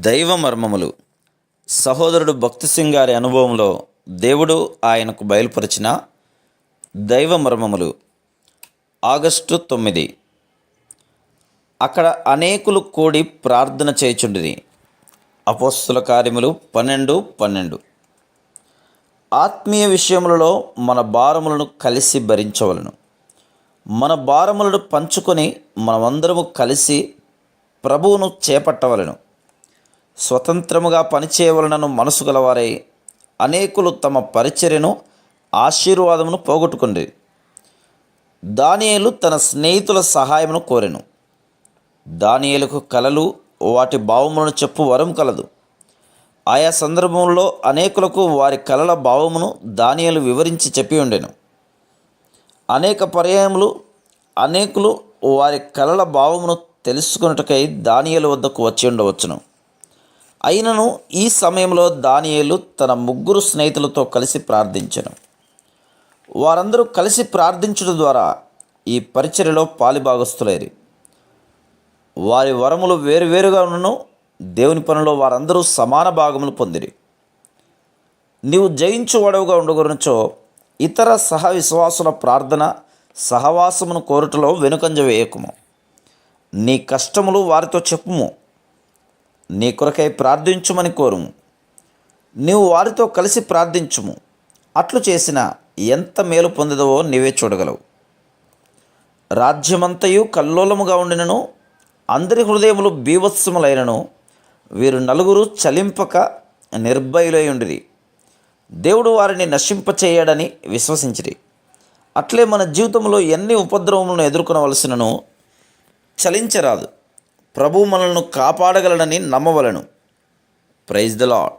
దైవ మర్మములు. సహోదరుడు భక్తి సింగ్ గారి అనుభవంలో దేవుడు ఆయనకు బయలుపరిచిన దైవ మర్మములు. ఆగస్టు 9. అక్కడ అనేకులు కూడి ప్రార్థన చేయుచుండిరి. అపోస్తుల కార్యములు 12:12. ఆత్మీయ విషయములలో మన భారములను కలిసి భరించవలను. మన భారములను పంచుకొని మనమందరము కలిసి ప్రభువును చేపట్టవలను. స్వతంత్రముగా పనిచేయవలనను మనసు గలవారై అనేకులు తమ పరిచర్యను ఆశీర్వాదమును పోగొట్టుకుంది. దానియేలు తన స్నేహితుల సహాయమును కోరెను. దానియేలుకు కలలు వాటి భావములను చెప్పు వరం కలదు. ఆయా సందర్భంలో అనేకులకు వారి కలల భావమును దానియేలు వివరించి చెప్పి ఉండెను. అనేక పర్యాయములు అనేకులు వారి కలల భావమును తెలుసుకొనుటకై దానియేలు వద్దకు వచ్చి ఉండవచ్చును. అయినను ఈ సమయంలో దానియేలు తన 3 స్నేహితులతో కలిసి ప్రార్థించెను. వారందరూ కలిసి ప్రార్థించడం ద్వారా ఈ పరిచర్యలో పాలిభాగస్తులైరి. వారి వరములు వేరువేరుగా ఉన్నను దేవుని పనిలో వారందరూ సమాన భాగములు పొందిరి. నీవు జయించువాడవుగా ఉండగొనచో ఇతర సహ విశ్వాసుల ప్రార్థన సహవాసమును కోరుటలో వెనుకంజ వేయకుము. నీ కష్టములు వారితో చెప్పుము. నీ కొరకై ప్రార్థించుమని కోరుము. నీవు వారితో కలిసి ప్రార్థించుము. అట్లు చేసిన ఎంత మేలు పొందదవో నీవే చూడగలవు. రాజ్యమంతయు కల్లోలముగా ఉండినను అందరి హృదయములు బీభత్సములైనను వీరు 4 చలింపక నిర్భయులై ఉండిరి. దేవుడు వారిని నశింపచేయడని విశ్వసించిరి. అట్లే మన జీవితంలో ఎన్ని ఉపద్రవములను ఎదుర్కొనవలసినను చలించరాదు. ప్రభువు మనల్ని కాపాడగలడని నమ్మవలను. Praise the lord.